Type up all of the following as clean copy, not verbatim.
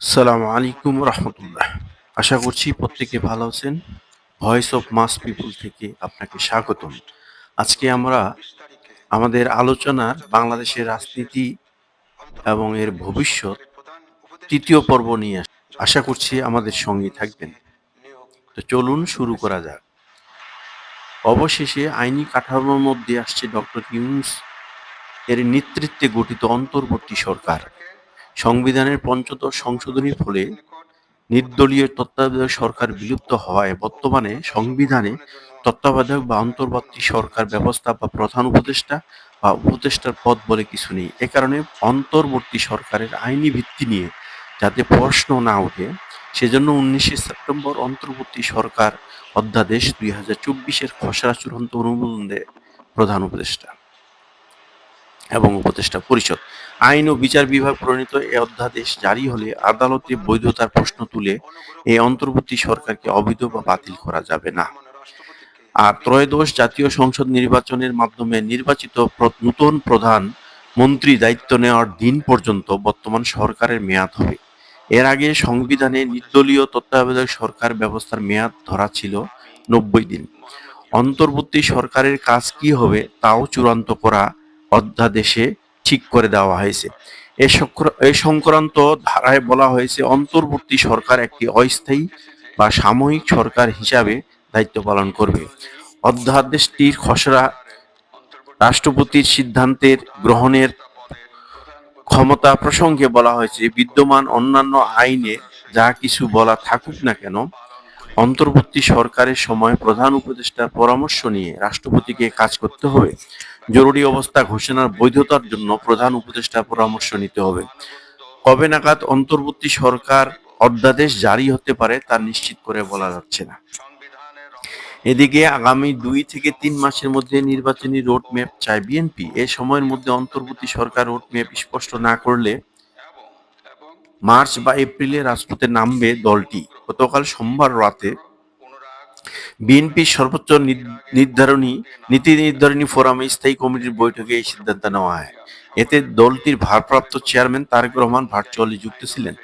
সালামু আলাইকুম রহমতুল্লাহ। আশা করছি প্রত্যেকে ভালো আছেন। ভয়েস অফ মাস পিপুল থেকে আপনাকে স্বাগতম। আজকে আমরা আমাদের আলোচনার বাংলাদেশের রাজনীতি এবং এর ভবিষ্যৎ তৃতীয় পর্ব নিয়ে আশা করছি আমাদের সঙ্গে থাকবেন। তো চলুন শুরু করা যাক। অবশেষে আইনি কাঠামোর মধ্যে আসছে ডক্টর ইউনূস এর নেতৃত্বে গঠিত অন্তর্বর্তী সরকার। সংবিধানের পঞ্চদশ সংশোধনীর ফলে নির্দলীয় তত্ত্বাবধায়ক সরকার বিলুপ্ত হওয়ায় বর্তমানে সংবিধানে তত্ত্বাবধায়ক বা অন্তর্বর্তী সরকার ব্যবস্থা বা প্রধান উপদেষ্টা বা উপদেষ্টার পদ বলে কিছু নেই। এ কারণে অন্তর্বর্তী সরকারের আইনি ভিত্তি নিয়ে যাতে প্রশ্ন না ওঠে, সেজন্য 19শে সেপ্টেম্বর অন্তর্বর্তী সরকার অধ্যাদেশ 2024-এর খসড়া চূড়ান্ত অনুমোদন দেয় প্রধান উপদেষ্টা এবং উপদেষ্টা পরিষদ। আইন ও বিচার বিভাগ প্রণীত এ অধ্যাদেশ জারি হলে আদালতে বৈধতার প্রশ্ন তুলে এই অন্তর্বর্তী সরকারকে অবৈধ বা বাতিল করা যাবে না। আর ত্রয়োদশ জাতীয় সংসদ নির্বাচনের মাধ্যমে নির্বাচিত নতুন প্রধান মন্ত্রী দায়িত্ব নেওয়ার দিন পর্যন্ত বর্তমান সরকারের মেয়াদ হবে। এর আগে সংবিধানে নির্দলীয় তত্ত্বাবধায়ক সরকার ব্যবস্থার মেয়াদ ধরা ছিল 90 দিন। অন্তর্বর্তী সরকারের কাজ কি হবে তাও চূড়ান্ত করা অধ্যাদেশে ঠিক করে দেওয়া হয়েছে। এ সংক্রান্ত ধারায় বলা হয়েছে, অন্তর্বর্তী সরকার একটি অস্থায়ী বা সাময়িক সরকার হিসাবে দায়িত্ব পালন করবে। অধ্যাদেশটির খসড়া রাষ্ট্রপতির সিদ্ধান্তের গ্রহণের ক্ষমতা প্রসঙ্গে বলা হয়েছে, বিদ্যমান অন্যান্য আইনে যা কিছু বলা থাকুক না কেন, অন্তর্বর্তী সরকারের সময় প্রধান উপদেষ্টার পরামর্শ নিয়ে রাষ্ট্রপতিকে কাজ করতে হবে। জরুরি অবস্থা ঘোষণার বৈধতার জন্য প্রধান উপদেষ্টার পরামর্শ নিতে হবে। কবে নাগাদ অন্তর্বর্তী সরকার অধ্যাদেশ জারি হতে পারে তা নিশ্চিত করে বলা যাচ্ছে না। এদিকে আগামী 2 থেকে 3 মাসের মধ্যে নির্বাচনী রোডম্যাপ চায় বিএনপি। এ সময়ের মধ্যে অন্তর্বর্তী সরকার রোডম্যাপ স্পষ্ট না করলে মার্চ বা এপ্রিলে রাজপথে নামবে দলটি। গতকাল সোমবার রাতে বিএনপির সর্বোচ্চ নীতি নির্ধারণী ফোরামে স্থায়ী কমিটির বৈঠকে এই সিদ্ধান্ত নেওয়া হয়। এতে দলটির ভারপ্রাপ্ত চেয়ারম্যান তারেক রহমান ভার্চুয়ালি যুক্ত ছিলেন।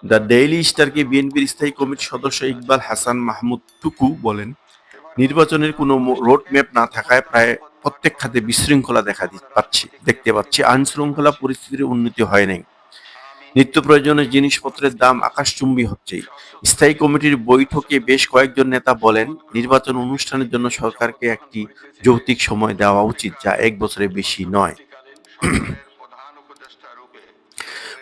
দ্য ডেইলি স্টারকে বিএনপির স্থায়ী কমিটির সদস্য ইকবাল হাসান মাহমুদ টুকু বলেন, নির্বাচনের কোনো রোডম্যাপ না থাকায় প্রায় প্রত্যেক খাতে বিশৃঙ্খলা দেখতে পাচ্ছি। আইন শৃঙ্খলা পরিস্থিতির উন্নতি হয় নাই। নিত্য প্রয়োজনীয় জিনিসপত্রের দাম আকাশচুম্বী হচ্ছে। স্থায়ী কমিটির বৈঠকে বেশ কয়েকজন নেতা বলেন, নির্বাচন অনুষ্ঠানের জন্য সরকারকে একটি যৌক্তিক সময় দেওয়া উচিত, যা 1 বছরের বেশি নয়।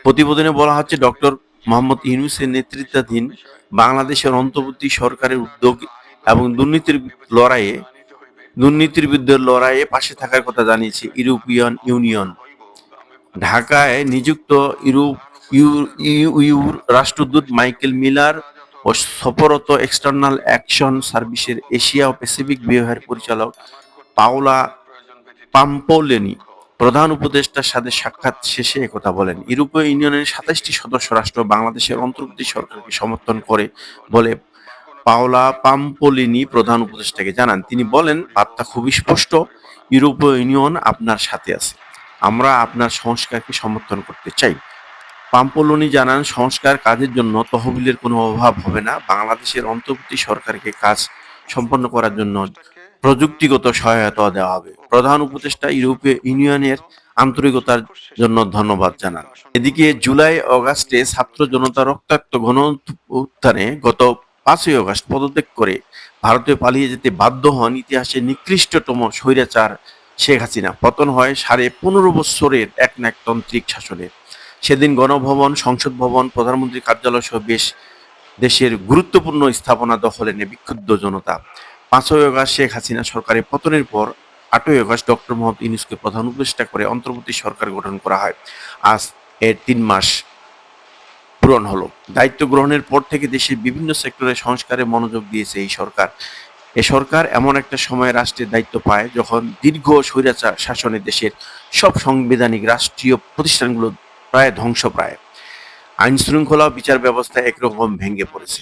প্রতিবেদনে বলা হচ্ছে, ডক্টর মোহাম্মদ ইউনূসের নেতৃত্বাধীন বাংলাদেশের অন্তর্বর্তী সরকারের উদ্যোগ এবং দুর্নীতির বিরুদ্ধে লড়াইয়ে পাশে থাকার কথা জানিয়েছে ইউরোপিয়ান ইউনিয়ন। ঢাকায় নিযুক্ত ইউর রাষ্ট্রদূত মাইকেল মিলার ও সফররত এক্সটার্নাল অ্যাকশন সার্ভিসের এশিয়া ও প্যাসিফিক বিভাগের পরিচালক পাওলা পাম্পোলিনি প্রধান উপদেষ্টার সাথে সাক্ষাৎ শেষে একথা বলেন। ইউরোপীয় ইউনিয়নের 27টি সদস্য রাষ্ট্র বাংলাদেশের অন্তর্বর্তী সরকারকে সমর্থন করে বলে পাওলা পাম্পোলিনি প্রধান উপদেষ্টাকে জানান। তিনি বলেন, বার্তা খুবই স্পষ্ট, ইউরোপীয় ইউনিয়ন আপনার সাথে আছে। আমরা আপনার সংস্কারকে সমর্থন করতে চাই। পাম্পোলিনি জানান, সংস্কার কাজের জন্য তহবিলের কোনো অভাব হবে না। বাংলাদেশের অন্তর্বর্তী সরকারকে কাজ সম্পন্ন করার জন্য প্রযুক্তিগত সহায়তা দেওয়া হবে। প্রধান উপদেষ্টা ইউরোপীয় ইউনিয়নের আন্তরিকতার জন্য ধন্যবাদ জানান। এদিকে জুলাই অগাস্টে ছাত্র জনতা রক্তাক্ত গণ উত্থানে গত 5ই অগাস্ট পদত্যাগ করে ভারতে পালিয়ে যেতে বাধ্য হন ইতিহাসের নিকৃষ্টতম স্বৈরাচার শেখ হাসিনা। পতন হয় 15.5 বছরের একনায়কতান্ত্রিক শাসনে। সেদিন গণভবন, সংসদ ভবন, প্রধানমন্ত্রীর কার্যালয় সহ দেশের গুরুত্বপূর্ণ স্থাপনা দখলে নেয় বিক্ষুব্ধ জনতা। 5ই অগাস্ট শেখ হাসিনা সরকারের পতনের পর 8ই অগাস্ট ডক্টর মোহাম্মদ ইউনূসকে প্রধান উপদেষ্টা করে অন্তর্বর্তী সরকার গঠন করা হয়। আজ এর 3 মাস পূরণ হলো। দায়িত্ব গ্রহণের পর থেকে দেশের বিভিন্ন সেক্টরে সংস্কারে মনোযোগ দিয়েছে এই সরকার। এ সরকার এমন একটা সময়ে রাষ্ট্রের দায়িত্ব পায় যখন দীর্ঘ স্বৈরাচার শাসনে দেশের সব সাংবিধানিক রাষ্ট্রীয় প্রতিষ্ঠানগুলো প্রায় ধ্বংসপ্রায়। আইন শৃঙ্খলা বিচার ব্যবস্থা একরকম ভেঙে পড়েছে।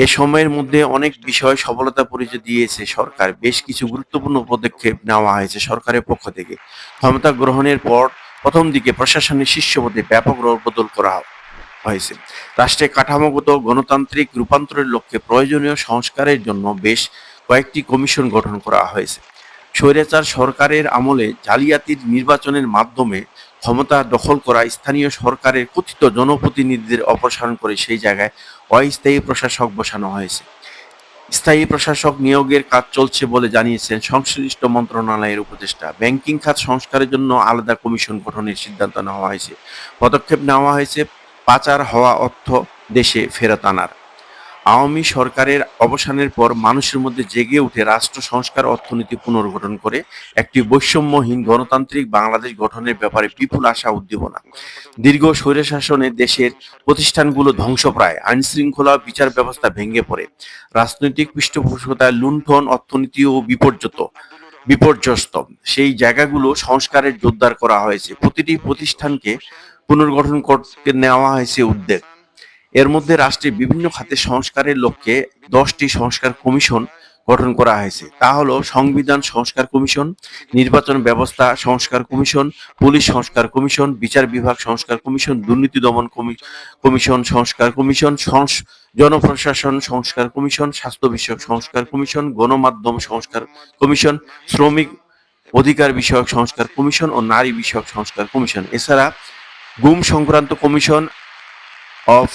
এ সময়ের মধ্যে অনেক বিষয় সফলতা পরিচয় দিয়েছে সরকার। বেশ কিছু গুরুত্বপূর্ণ পদক্ষেপ নেওয়া হয়েছে সরকারের পক্ষ থেকে। ক্ষমতা গ্রহণের পর প্রথম দিকে প্রশাসনের শীর্ষ পদে ব্যাপক রদবদল করা হয়। হয়েছে। রাষ্ট্রের কাঠামোগত গণতান্ত্রিক রূপান্তরের লক্ষ্যে প্রয়োজনীয় সংস্কারের জন্য বেশ কয়েকটি কমিশন গঠন করা হয়েছে। স্বৈরাচার সরকারের আমলে জালিয়াতির নির্বাচনের মাধ্যমে ক্ষমতা দখল করা স্থানীয় সরকারের কথিত জনপ্রতিনিধিদের অপসারণ করে সেই জায়গায় অস্থায়ী প্রশাসক বসানো হয়েছে। স্থায়ী প্রশাসক নিয়োগের কাজ চলছে বলে জানিয়েছেন সংশ্লিষ্ট মন্ত্রণালয়ের উপদেষ্টা। ব্যাংকিং খাত সংস্কারের জন্য আলাদা কমিশন গঠনের সিদ্ধান্ত নেওয়া হয়েছে। পদক্ষেপ নেওয়া হয়েছে পাচার হওয়া অর্থ দেশে ফেরত আনার। আওয়ামী সরকারের অবসানের পর মানুষের মধ্যে জেগে উঠে রাষ্ট্র সংস্কার অর্থনীতি পুনর্গঠন করে একটি বৈষম্যহীন গণতান্ত্রিক বাংলাদেশ গঠনের ব্যাপারে বিপুল আশা উদ্দীপনা। দীর্ঘ স্বৈরশাসনে দেশের প্রতিষ্ঠানগুলো ধ্বংসপ্রায়, আইনশৃঙ্খলা বিচার ব্যবস্থা ভেঙে পড়ে, রাজনৈতিক পৃষ্ঠপোষকতায় লুণ্ঠন, অর্থনীতিও বিপর্যস্ত। সেই জায়গাগুলো সংস্কারের জোরদার করা হয়েছে। প্রতিটি প্রতিষ্ঠানকে পুনর্গঠন করতে নেওয়া হয়েছে উদ্যোগ। এর মধ্যে রাষ্ট্রের বিভিন্ন খাতে সংস্কারের লক্ষ্যে 10টি সংস্কার কমিশন গঠন করা হয়েছে। তা হলো সংবিধান সংস্কার কমিশন, নির্বাচন ব্যবস্থা সংস্কার কমিশন, পুলিশ সংস্কার কমিশন, বিচার বিভাগ সংস্কার কমিশন, দুর্নীতি দমন কমিশন সংস্কার কমিশন, জনপ্রশাসন সংস্কার কমিশন, স্বাস্থ্য বিষয়ক সংস্কার কমিশন, গণমাধ্যম সংস্কার কমিশন, শ্রমিক অধিকার বিষয়ক সংস্কার কমিশন ও নারী বিষয়ক সংস্কার কমিশন। এছাড়া গুম সংক্রান্ত কমিশন অফ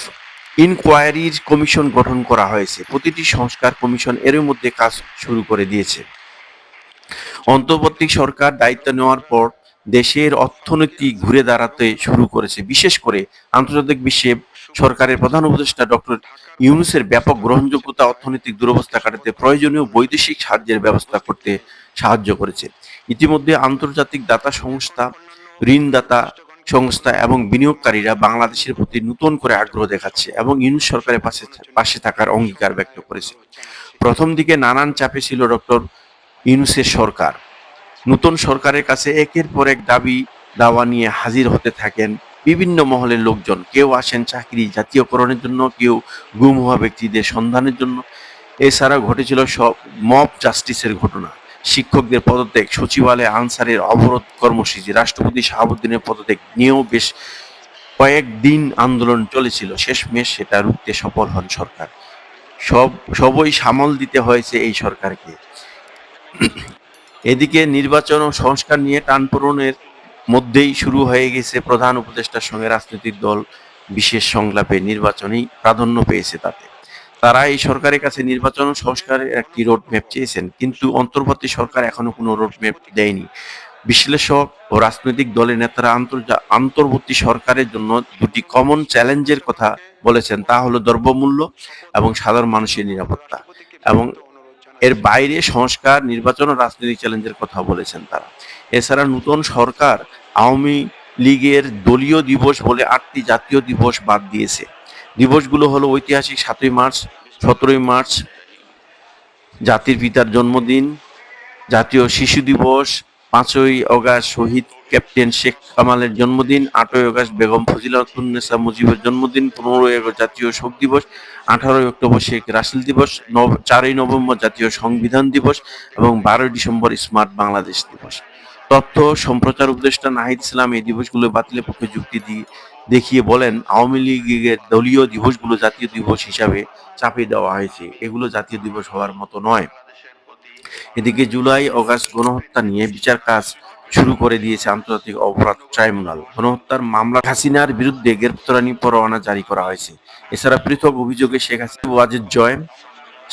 ইনকোয়ারির কমিশন গঠন করা হয়েছে। প্রতিটি সংস্কার কমিশন এর মধ্যে কাজ শুরু করে দিয়েছে। অন্তর্বর্তী সরকার দায়িত্ব নেওয়ার পর দেশের অর্থনীতি ঘুরে দাঁড়াতে শুরু করেছে। বিশেষ করে আন্তর্জাতিক বিশ্বে সরকারের প্রধান উপদেষ্টা ডক্টর ইউনূসের ব্যাপক গ্রহণযোগ্যতা অর্থনৈতিক দুরবস্থা কাটাতে প্রয়োজনীয় বৈদেশিক সাহায্যের ব্যবস্থা করতে সাহায্য করেছে। ইতিমধ্যে আন্তর্জাতিক দাতা সংস্থা, ঋণদাতা সংস্থা এবং বিনিয়োগকারীরা বাংলাদেশের প্রতি নতুন করে আগ্রহ দেখাচ্ছে এবং ইউনূস সরকারের পাশে থাকার অঙ্গীকার ব্যক্ত করেছে। প্রথম দিকে নানান চাপে ছিল ডক্টর ইউনূসের সরকার। নতুন সরকারের কাছে একের পর এক দাবি দাওয়া নিয়ে হাজির হতে থাকেন বিভিন্ন মহলের লোকজন। কেউ আসেন চাকরি জাতীয়করণের জন্য, কেউ গুম হওয়া ব্যক্তিদের সন্ধানের জন্য। এছাড়া ঘটেছিল সব মব জাস্টিসের ঘটনা, শিক্ষকদের পদত্যাগ, সচিবালয়ে আনসারের অবরোধ কর্মসূচি, রাষ্ট্রপতি শাহাবুদ্দিনের পদত্যাগ নিয়েও বেশ কয়েকদিন আন্দোলন চলেছিল। শেষমেশ সেটা রুখতে সফল হন সরকার। সবই সামাল দিতে হয়েছে এই সরকারকে। এদিকে নির্বাচন ও সংস্কার নিয়ে টানপোড়েনের মধ্যেই শুরু হয়ে গেছে প্রধান উপদেষ্টার সঙ্গে রাজনৈতিক দল বিশেষ সংলাপে। নির্বাচনেই প্রাধান্য পেয়েছে তাতে। তারা এই সরকারের কাছে নির্বাচন ও সংস্কারের একটি রোডম্যাপ চেয়েছেন, কিন্তু অন্তর্বর্তী সরকার এখনো কোনো রোডম্যাপ দেয়নি। বিশ্লেষক ও রাজনৈতিক দলের নেতারা অন্তর্বর্তী সরকারের জন্য দুটি কমন চ্যালেঞ্জের কথা বলেছেন। তা হলো দ্রব্যমূল্য এবং সাধারণ মানুষের নিরাপত্তা। এবং এর বাইরে সংস্কার, নির্বাচন ও রাজনৈতিক চ্যালেঞ্জের কথা বলেছেন তারা। এছাড়া নতুন সরকার আওয়ামী লীগের দলীয় দিবস বলে 8টি জাতীয় দিবস বাদ দিয়েছে। দিবসগুলো হলো ঐতিহাসিক 7ই মার্চ, 17ই মার্চ জাতির পিতার জন্মদিন, জাতীয় শিশু দিবস, 5ই অগাস্ট শহীদ ক্যাপ্টেন শেখ কামালের জন্মদিন, 8ই অগাস্ট বেগম ফজিলাতুন্নেছা মুজিবের জন্মদিন, 15ই আগস্ট জাতীয় শোক দিবস, 18ই অক্টোবর শেখ রাসেল দিবস, 4ই নভেম্বর জাতীয় সংবিধান দিবস এবং 12ই ডিসেম্বর স্মার্ট বাংলাদেশ দিবস। তথ্য সম্প্রচার উপদেষ্টা নাহিদ ইসলাম এই দিবসগুলো বাতিলের পক্ষে যুক্তি দেখিয়ে বলেন, আওয়ামী লীগের দলীয় দিবসগুলো জাতীয় দিবস হিসাবে চাপিয়ে দেওয়া হয়েছে। এগুলো জাতীয় দিবস হওয়ার মতো নয়। এদিকে জুলাই অগাস্ট গণহত্যা নিয়ে বিচার কাজ শুরু করে দিয়েছে আন্তর্জাতিক অপরাধ ট্রাইব্যুনাল। গণহত্যার মামলা হাসিনার বিরুদ্ধে গ্রেপ্তারি পরোয়ানা জারি করা হয়েছে। এছাড়া পৃথক অভিযোগে শেখ হাসিনা, ওয়াজেদ জয়,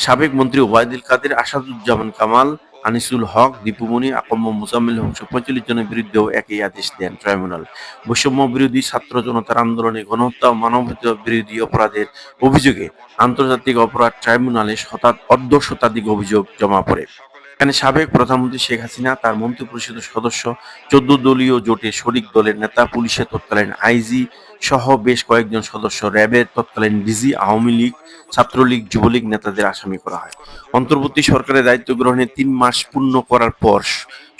সাবেক মন্ত্রী ওবায়দুল কাদের, আসাদুজ্জামান কামাল, আনিসুল হক, দীপুমণি, আকম্ম মোজাম্মেল হক 45 জনের বিরুদ্ধেও একই আদেশ দেন ট্রাইব্যুনাল। বৈষম্য বিরোধী ছাত্র জনতার আন্দোলনে গণহত্যা ও মানবতা বিরোধী অপরাধের অভিযোগে আন্তর্জাতিক অপরাধ ট্রাইব্যুনালে অর্ধশতাধিক অভিযোগ জমা পড়ে। এখানে সাবেক প্রধানমন্ত্রী শেখ হাসিনা, তার মন্ত্রিপরিষদের সদস্য, 14 দলীয় জোটের শরিক দলের নেতা, পুলিশের তৎকালীন আইজি সহ বেশ কয়েকজন সদস্য, র্যাবের তৎকালীন ডিজি, আওয়ামী লীগ, ছাত্রলীগ, যুবলীগ নেতাদের আসামি করা হয়। অন্তর্বর্তী সরকারের দায়িত্ব গ্রহণের 3 মাস পূর্ণ করার পর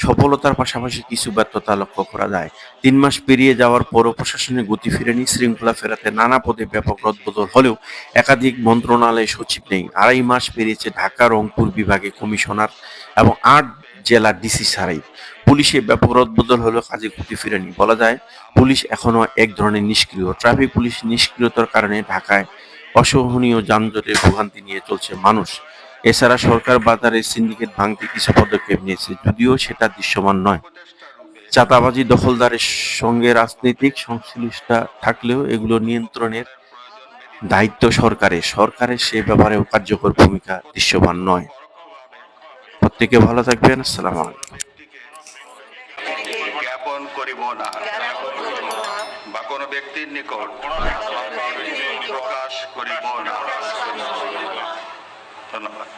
সফলতার পাশাপাশি কিছু ব্যর্থতা লক্ষ্য করা যায়। 3 মাস পেরিয়ে যাওয়ার পরও প্রশাসনের গতি ফেরেনি। শৃঙ্খলা ফেরাতে নানা পদে ব্যাপক রদবদল হলেও একাধিক মন্ত্রণালয়ে সচিব নেই। 2.5 মাস পেরিয়েছে, ঢাকা রংপুর বিভাগে কমিশনার এবং 8 জেলা ডিসি ছাড়াই। পুলিশে ব্যাপক রদবদল হলেও কাজে গতি ফিরেনি। বলা যায় পুলিশ এখনো এক ধরনের নিষ্ক্রিয়। ট্রাফিক পুলিশ নিষ্ক্রিয়তার কারণে ঢাকায় অসহনীয় যানজটের ভোগান্তি নিয়ে চলছে মানুষ। এছাড়া সরকার বাজারে সিন্ডিকেট ভাঙতে কিছু পদক্ষেপ নিয়েছে, যদিও সেটা দৃশ্যমান নয়। চাঁদাবাজি, দখলদারের সঙ্গে রাজনৈতিক সংশ্লিষ্টতা থাকলেও এগুলো নিয়ন্ত্রণের দায়িত্ব সরকারের। সরকারের সে ব্যাপারেও কার্যকর ভূমিকা দৃশ্যমান নয়। প্রত্যেকে ভালো থাকবেন। আসসালামু আলাইকুম। জ্ঞাপন করিব না বা কোনো ব্যক্তির নিকট প্রকাশ করিব না। ধন্যবাদ।